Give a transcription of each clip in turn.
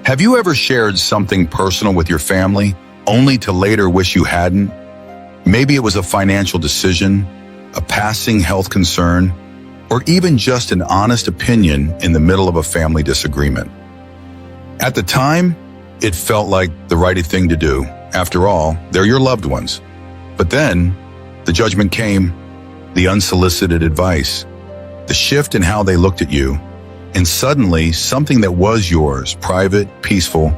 Have you ever shared something personal with your family, only to later wish you hadn't? Maybe it was a financial decision, a passing health concern, or even just an honest opinion in the middle of a family disagreement. At the time, it felt like the right thing to do. After all, they're your loved ones. But then, the judgment came, the unsolicited advice, the shift in how they looked at you, and suddenly something that was yours, private, peaceful,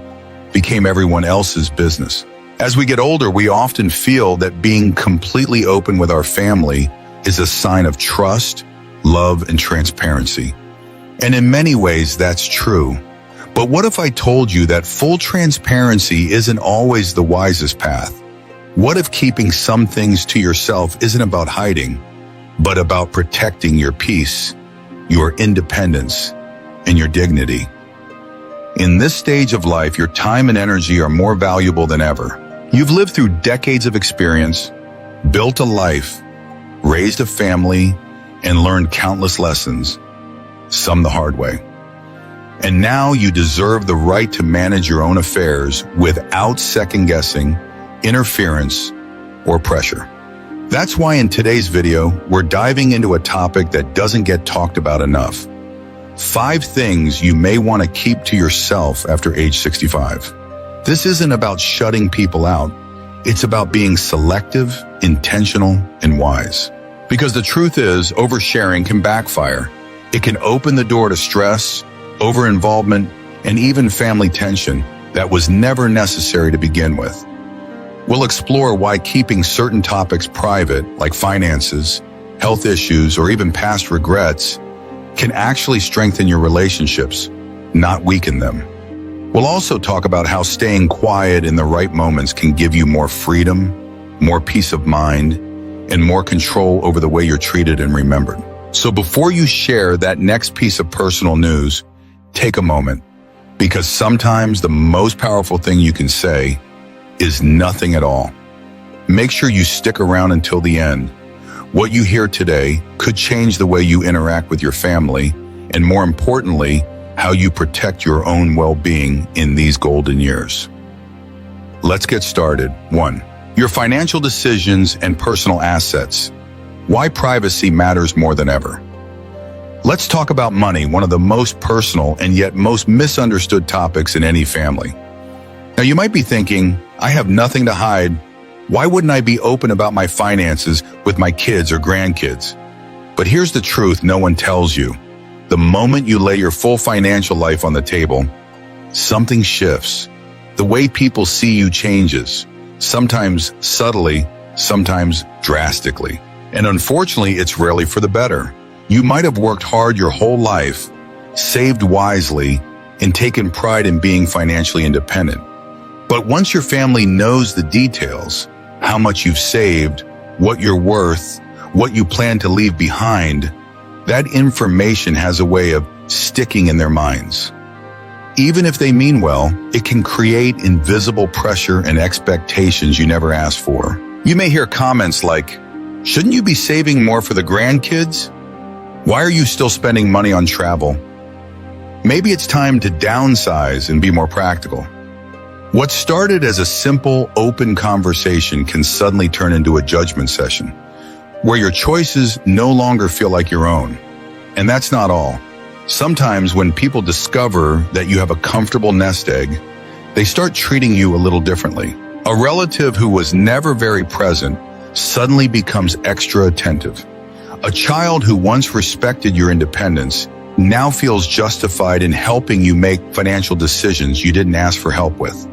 became everyone else's business. As we get older, we often feel that being completely open with our family is a sign of trust, love, and transparency. And in many ways, that's true. But what if I told you that full transparency isn't always the wisest path? What if keeping some things to yourself isn't about hiding, but about protecting your peace, your independence, and your dignity? In this stage of life, your time and energy are more valuable than ever. You've lived through decades of experience, built a life, raised a family, and learned countless lessons, some the hard way. And now you deserve the right to manage your own affairs without second-guessing, interference, or pressure. That's why in today's video, we're diving into a topic that doesn't get talked about enough. 5 things you may want to keep to yourself after age 65. This isn't about shutting people out. It's about being selective, intentional, and wise. Because the truth is, oversharing can backfire. It can open the door to stress, over-involvement, and even family tension that was never necessary to begin with. We'll explore why keeping certain topics private, like finances, health issues, or even past regrets, can actually strengthen your relationships, not weaken them. We'll also talk about how staying quiet in the right moments can give you more freedom, more peace of mind, and more control over the way you're treated and remembered. So before you share that next piece of personal news, take a moment, because sometimes the most powerful thing you can say is nothing at all. Make sure you stick around until the end. What you hear today could change the way you interact with your family, and more importantly, how you protect your own well-being in these golden years. Let's get started. 1. Your financial decisions and personal assets. Why privacy matters more than ever. Let's talk about money, one of the most personal and yet most misunderstood topics in any family. Now you might be thinking, I have nothing to hide. Why wouldn't I be open about my finances with my kids or grandkids? But here's the truth no one tells you. The moment you lay your full financial life on the table, something shifts. The way people see you changes, sometimes subtly, sometimes drastically. And unfortunately, it's rarely for the better. You might have worked hard your whole life, saved wisely, and taken pride in being financially independent. But once your family knows the details, how much you've saved, what you're worth, what you plan to leave behind, that information has a way of sticking in their minds. Even if they mean well, it can create invisible pressure and expectations you never asked for. You may hear comments like, shouldn't you be saving more for the grandkids? Why are you still spending money on travel? Maybe it's time to downsize and be more practical. What started as a simple, open conversation can suddenly turn into a judgment session, where your choices no longer feel like your own. And that's not all. Sometimes when people discover that you have a comfortable nest egg, they start treating you a little differently. A relative who was never very present suddenly becomes extra attentive. A child who once respected your independence now feels justified in helping you make financial decisions you didn't ask for help with.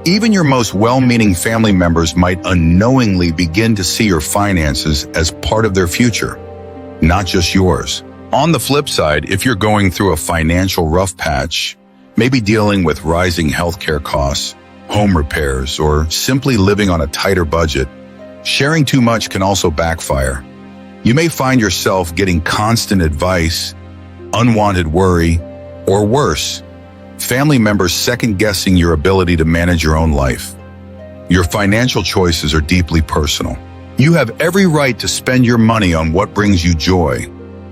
Even your most well-meaning family members might unknowingly begin to see your finances as part of their future, not just yours. On the flip side, if you're going through a financial rough patch, maybe dealing with rising healthcare costs, home repairs, or simply living on a tighter budget, sharing too much can also backfire. You may find yourself getting constant advice, unwanted worry, or worse, family members second-guessing your ability to manage your own life. Your financial choices are deeply personal. You have every right to spend your money on what brings you joy,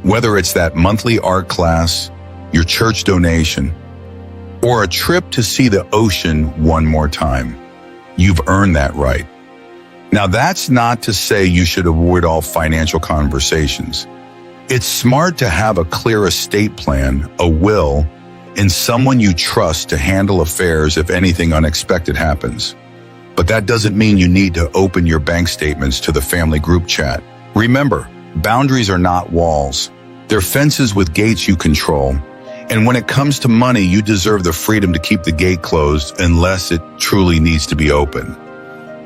whether it's that monthly art class, your church donation, or a trip to see the ocean one more time. You've earned that right. Now, that's not to say you should avoid all financial conversations. It's smart to have a clear estate plan, a will, and someone you trust to handle affairs if anything unexpected happens. But that doesn't mean you need to open your bank statements to the family group chat. Remember, boundaries are not walls. They're fences with gates you control. And when it comes to money, you deserve the freedom to keep the gate closed unless it truly needs to be open.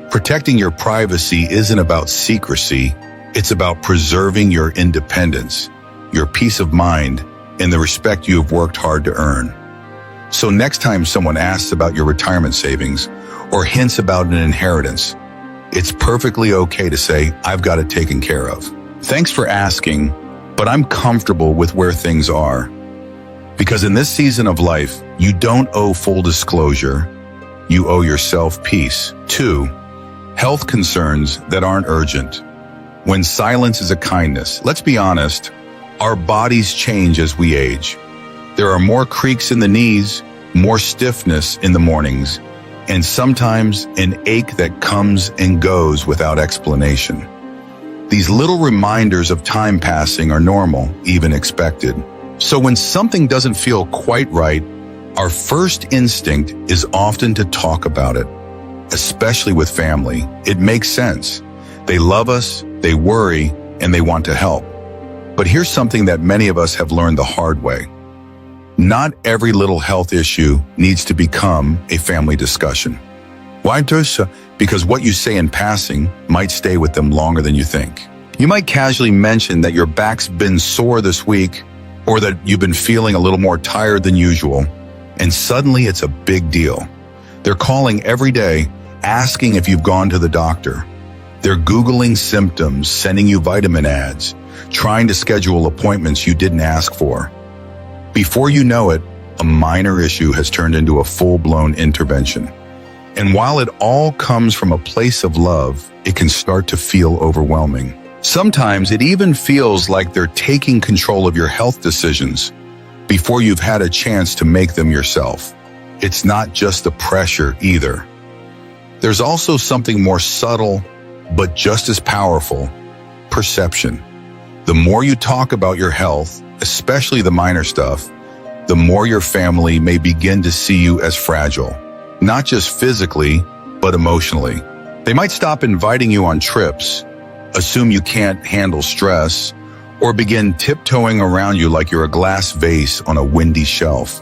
Protecting your privacy isn't about secrecy. It's about preserving your independence, your peace of mind, and the respect you have worked hard to earn. So next time someone asks about your retirement savings or hints about an inheritance, it's perfectly okay to say, I've got it taken care of. Thanks for asking, but I'm comfortable with where things are. Because in this season of life, you don't owe full disclosure. You owe yourself peace. 2, health concerns that aren't urgent. When silence is a kindness, let's be honest, our bodies change as we age. There are more creaks in the knees, more stiffness in the mornings, and sometimes an ache that comes and goes without explanation. These little reminders of time passing are normal, even expected. So when something doesn't feel quite right, our first instinct is often to talk about it, especially with family. It makes sense. They love us, they worry, and they want to help. But here's something that many of us have learned the hard way. Not every little health issue needs to become a family discussion. Why do so? Because what you say in passing might stay with them longer than you think. You might casually mention that your back's been sore this week, or that you've been feeling a little more tired than usual, and suddenly it's a big deal. They're calling every day, asking if you've gone to the doctor. They're Googling symptoms, sending you vitamin ads, trying to schedule appointments you didn't ask for. Before you know it, a minor issue has turned into a full-blown intervention. And while it all comes from a place of love, it can start to feel overwhelming. Sometimes it even feels like they're taking control of your health decisions before you've had a chance to make them yourself. It's not just the pressure either. There's also something more subtle, but just as powerful: perception. The more you talk about your health, especially the minor stuff, the more your family may begin to see you as fragile, not just physically, but emotionally. They might stop inviting you on trips, assume you can't handle stress, or begin tiptoeing around you like you're a glass vase on a windy shelf.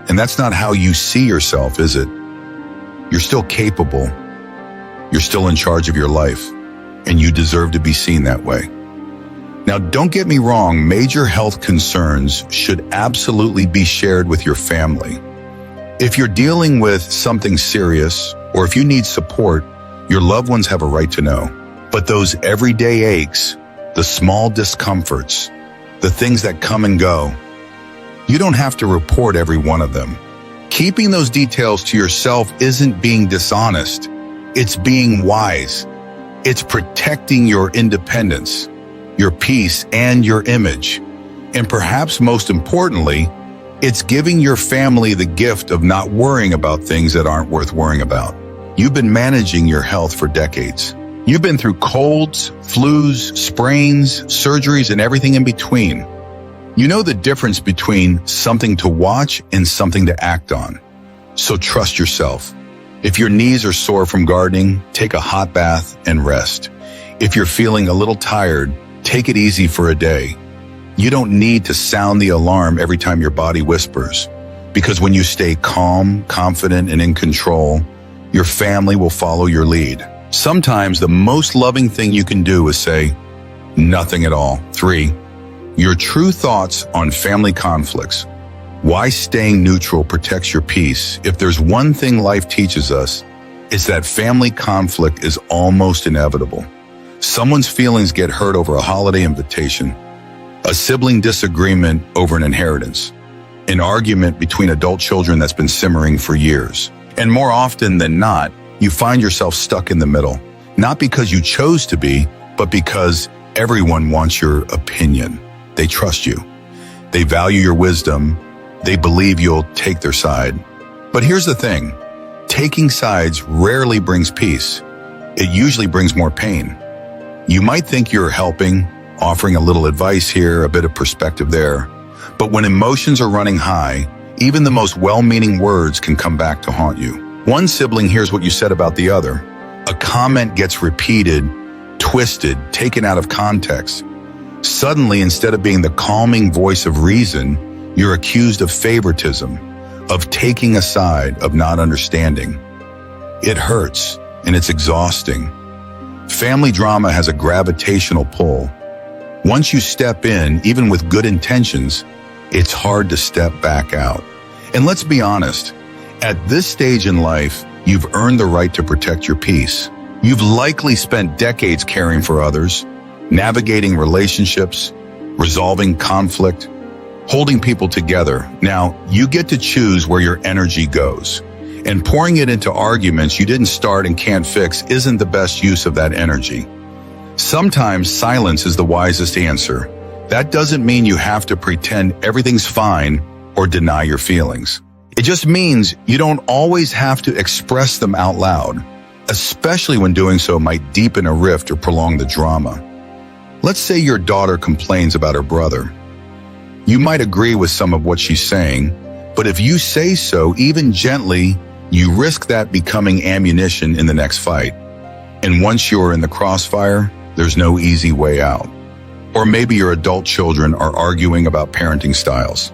And that's not how you see yourself, is it? You're still capable. You're still in charge of your life, and you deserve to be seen that way. Now, don't get me wrong, major health concerns should absolutely be shared with your family. If you're dealing with something serious, or if you need support, your loved ones have a right to know. But those everyday aches, the small discomforts, the things that come and go, you don't have to report every one of them. Keeping those details to yourself isn't being dishonest. It's being wise. It's protecting your independence, your peace, and your image. And perhaps most importantly, it's giving your family the gift of not worrying about things that aren't worth worrying about. You've been managing your health for decades. You've been through colds, flus, sprains, surgeries, and everything in between. You know the difference between something to watch and something to act on. So trust yourself. If your knees are sore from gardening, take a hot bath and rest. If you're feeling a little tired, take it easy for a day. You don't need to sound the alarm every time your body whispers, because when you stay calm, confident, and in control, your family will follow your lead. Sometimes the most loving thing you can do is say, nothing at all. 3, your true thoughts on family conflicts. Why staying neutral protects your peace. If there's one thing life teaches us, it's that family conflict is almost inevitable. Someone's feelings get hurt over a holiday invitation, a sibling disagreement over an inheritance, an argument between adult children that's been simmering for years. And more often than not, you find yourself stuck in the middle, not because you chose to be, but because everyone wants your opinion. They trust you. They value your wisdom. They believe you'll take their side. But here's the thing. Taking sides rarely brings peace. It usually brings more pain. You might think you're helping, offering a little advice here, a bit of perspective there. But when emotions are running high, even the most well-meaning words can come back to haunt you. One sibling hears what you said about the other. A comment gets repeated, twisted, taken out of context. Suddenly, instead of being the calming voice of reason, you're accused of favoritism, of taking a side, of not understanding. It hurts, and it's exhausting. Family drama has a gravitational pull. Once you step in, even with good intentions, it's hard to step back out. And let's be honest, at this stage in life, you've earned the right to protect your peace. You've likely spent decades caring for others, navigating relationships, resolving conflict, holding people together. Now, you get to choose where your energy goes. And pouring it into arguments you didn't start and can't fix isn't the best use of that energy. Sometimes silence is the wisest answer. That doesn't mean you have to pretend everything's fine or deny your feelings. It just means you don't always have to express them out loud, especially when doing so might deepen a rift or prolong the drama. Let's say your daughter complains about her brother. You might agree with some of what she's saying, but if you say so, even gently, you risk that becoming ammunition in the next fight. And once you're in the crossfire, there's no easy way out. Or maybe your adult children are arguing about parenting styles.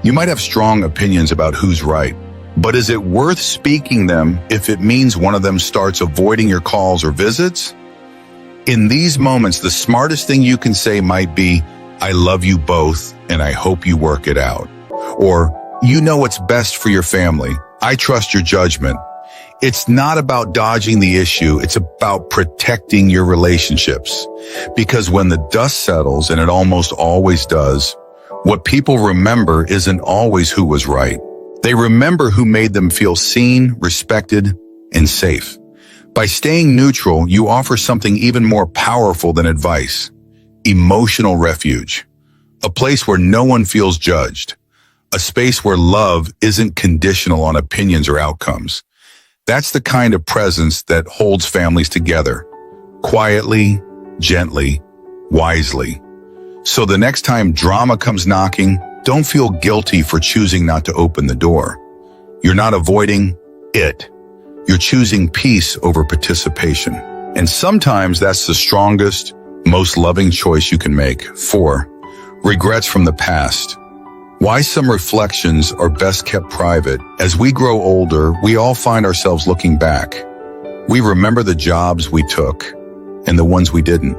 You might have strong opinions about who's right, but is it worth speaking them if it means one of them starts avoiding your calls or visits? In these moments, the smartest thing you can say might be, "I love you both, and I hope you work it out." Or, "You know what's best for your family. I trust your judgment." It's not about dodging the issue, it's about protecting your relationships. Because when the dust settles, and it almost always does, what people remember isn't always who was right. They remember who made them feel seen, respected, and safe. By staying neutral, you offer something even more powerful than advice: emotional refuge. A place where no one feels judged. A space where love isn't conditional on opinions or outcomes. That's the kind of presence that holds families together, quietly, gently, wisely. So the next time drama comes knocking, don't feel guilty for choosing not to open the door. You're not avoiding it. You're choosing peace over participation. And sometimes that's the strongest, most loving choice you can make. 4. Regrets from the past. Why some reflections are best kept private. As we grow older, we all find ourselves looking back. We remember the jobs we took and the ones we didn't.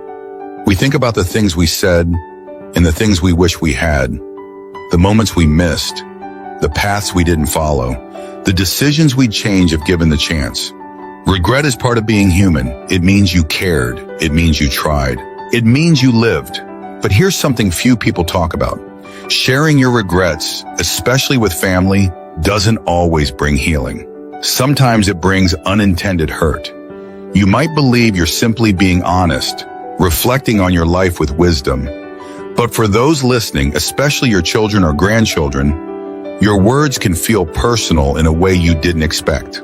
We think about the things we said and the things we wish we had, the moments we missed, the paths we didn't follow, the decisions we'd change if given the chance. Regret is part of being human. It means you cared. It means you tried. It means you lived. But here's something few people talk about. Sharing your regrets, especially with family, doesn't always bring healing. Sometimes it brings unintended hurt. You might believe you're simply being honest, reflecting on your life with wisdom. But for those listening, especially your children or grandchildren, your words can feel personal in a way you didn't expect.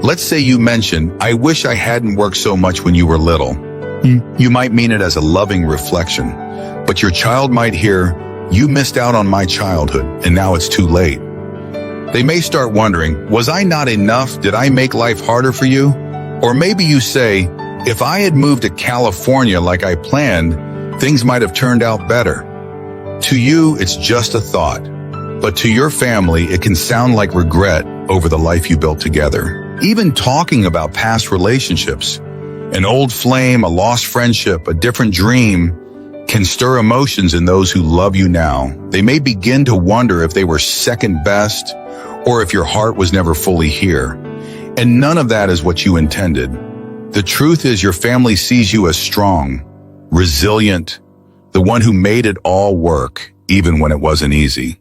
Let's say you mention, "I wish I hadn't worked so much when you were little." You might mean it as a loving reflection, but your child might hear, "You missed out on my childhood, and now it's too late." They may start wondering, "Was I not enough? Did I make life harder for you?" Or maybe you say, "If I had moved to California like I planned, things might have turned out better." To you, it's just a thought, but to your family, it can sound like regret over the life you built together. Even talking about past relationships, an old flame, a lost friendship, a different dream, can stir emotions in those who love you now. They may begin to wonder if they were second best or if your heart was never fully here. And none of that is what you intended. The truth is your family sees you as strong, resilient, the one who made it all work, even when it wasn't easy.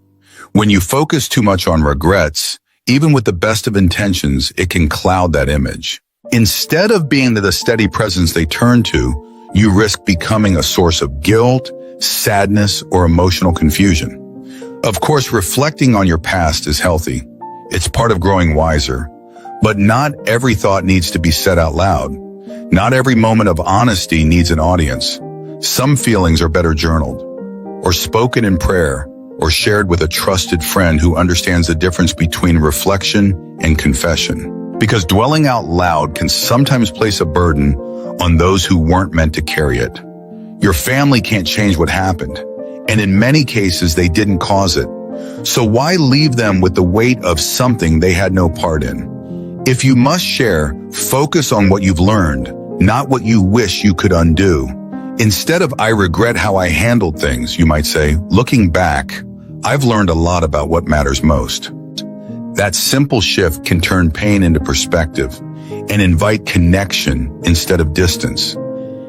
When you focus too much on regrets, even with the best of intentions, it can cloud that image. Instead of being the steady presence they turn to, you risk becoming a source of guilt, sadness, or emotional confusion. Of course, reflecting on your past is healthy. It's part of growing wiser. But not every thought needs to be said out loud. Not every moment of honesty needs an audience. Some feelings are better journaled, or spoken in prayer, or shared with a trusted friend who understands the difference between reflection and confession. Because dwelling out loud can sometimes place a burden on those who weren't meant to carry it. Your family can't change what happened, and in many cases they didn't cause it. So why leave them with the weight of something they had no part in? If you must share, focus on what you've learned, not what you wish you could undo. Instead of "I regret how I handled things," you might say, "Looking back, I've learned a lot about what matters most." That simple shift can turn pain into perspective and invite connection instead of distance.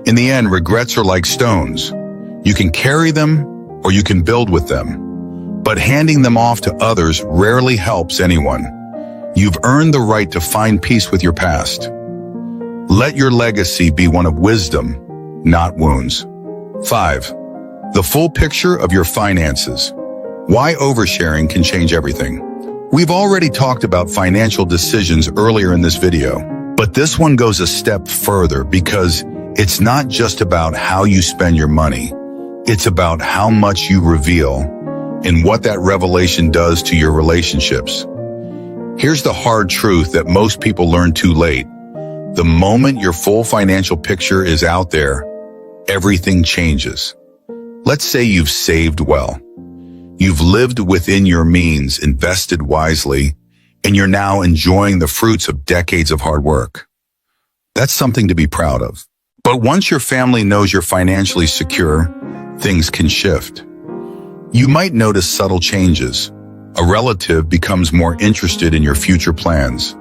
In the end, regrets are like stones. You can carry them or you can build with them. But handing them off to others rarely helps anyone. You've earned the right to find peace with your past. Let your legacy be one of wisdom, not wounds. 5. The full picture of your finances. Why oversharing can change everything. We've already talked about financial decisions earlier in this video, but this one goes a step further because it's not just about how you spend your money. It's about how much you reveal and what that revelation does to your relationships. Here's the hard truth that most people learn too late. The moment your full financial picture is out there, everything changes. Let's say you've saved well. You've lived within your means, invested wisely, and you're now enjoying the fruits of decades of hard work. That's something to be proud of. But once your family knows you're financially secure, things can shift. You might notice subtle changes. A relative becomes more interested in your future plans.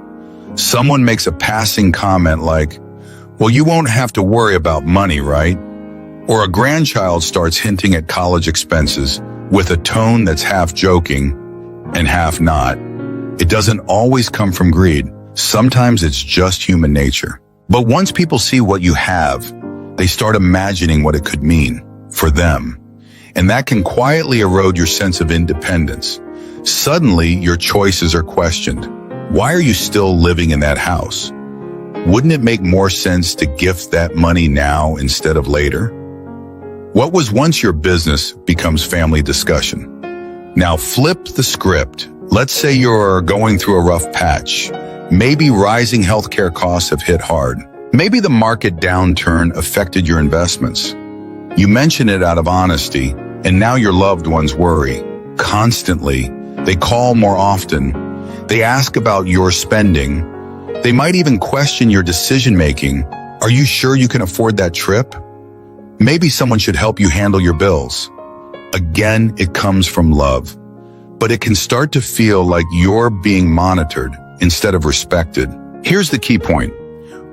Someone makes a passing comment like, "Well, you won't have to worry about money, right?" Or a grandchild starts hinting at college expenses with a tone that's half joking and half not. It doesn't always come from greed. Sometimes it's just human nature. But once people see what you have, they start imagining what it could mean for them. And that can quietly erode your sense of independence. Suddenly, your choices are questioned. Why are you still living in that house? Wouldn't it make more sense to gift that money now instead of later? What was once your business becomes family discussion. Now flip the script. Let's say you're going through a rough patch. Maybe rising healthcare costs have hit hard. Maybe the market downturn affected your investments. You mention it out of honesty, and now your loved ones worry. Constantly, they call more often. They ask about your spending. They might even question your decision-making. Are you sure you can afford that trip? Maybe someone should help you handle your bills. Again, it comes from love. But it can start to feel like you're being monitored instead of respected. Here's the key point.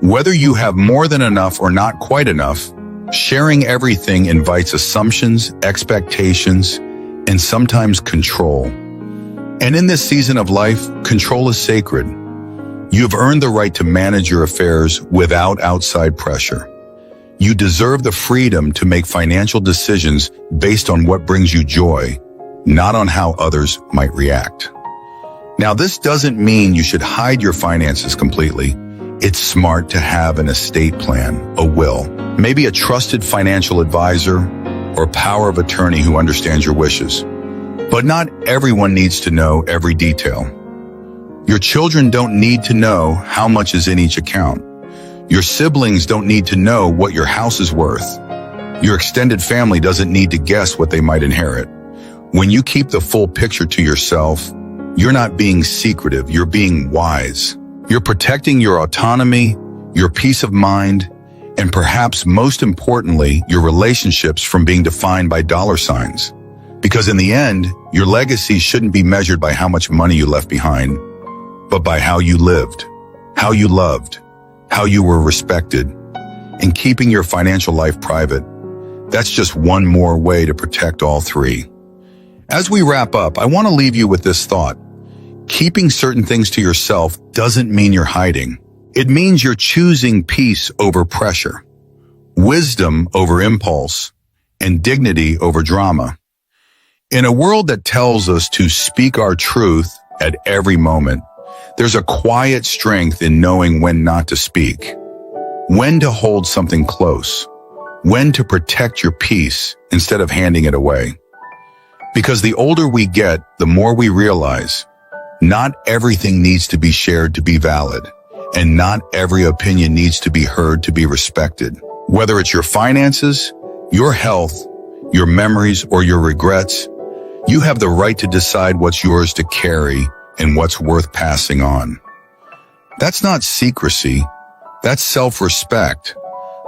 Whether you have more than enough or not quite enough, sharing everything invites assumptions, expectations, and sometimes control. And in this season of life, control is sacred. You've earned the right to manage your affairs without outside pressure. You deserve the freedom to make financial decisions based on what brings you joy, not on how others might react. Now, this doesn't mean you should hide your finances completely. It's smart to have an estate plan, a will, maybe a trusted financial advisor or power of attorney who understands your wishes. But not everyone needs to know every detail. Your children don't need to know how much is in each account. Your siblings don't need to know what your house is worth. Your extended family doesn't need to guess what they might inherit. When you keep the full picture to yourself, you're not being secretive, you're being wise. You're protecting your autonomy, your peace of mind, and perhaps most importantly, your relationships from being defined by dollar signs. Because in the end, your legacy shouldn't be measured by how much money you left behind, but by how you lived, how you loved, how you were respected, and keeping your financial life private. That's just one more way to protect all three. As we wrap up, I want to leave you with this thought. Keeping certain things to yourself doesn't mean you're hiding. It means you're choosing peace over pressure, wisdom over impulse, and dignity over drama. In a world that tells us to speak our truth at every moment. There's a quiet strength in knowing when not to speak, when to hold something close, when to protect your peace instead of handing it away. Because the older we get, the more we realize not everything needs to be shared to be valid, and not every opinion needs to be heard to be respected. Whether it's your finances, your health, your memories, or your regrets, you have the right to decide what's yours to carry and what's worth passing on. That's not secrecy. That's self-respect.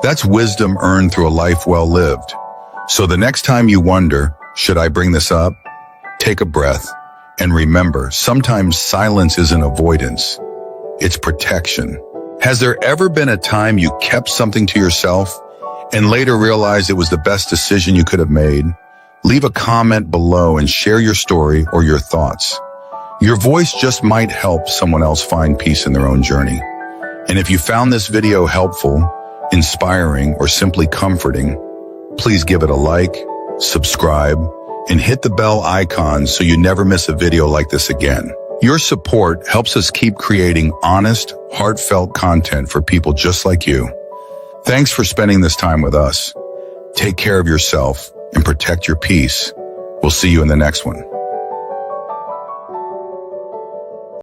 That's wisdom earned through a life well lived. So the next time you wonder, should I bring this up? Take a breath and remember, sometimes silence isn't avoidance. It's protection. Has there ever been a time you kept something to yourself and later realized it was the best decision you could have made? Leave a comment below and share your story or your thoughts. Your voice just might help someone else find peace in their own journey. And if you found this video helpful, inspiring, or simply comforting, please give it a like, subscribe, and hit the bell icon so you never miss a video like this again. Your support helps us keep creating honest, heartfelt content for people just like you. Thanks for spending this time with us. Take care of yourself and protect your peace. We'll see you in the next one.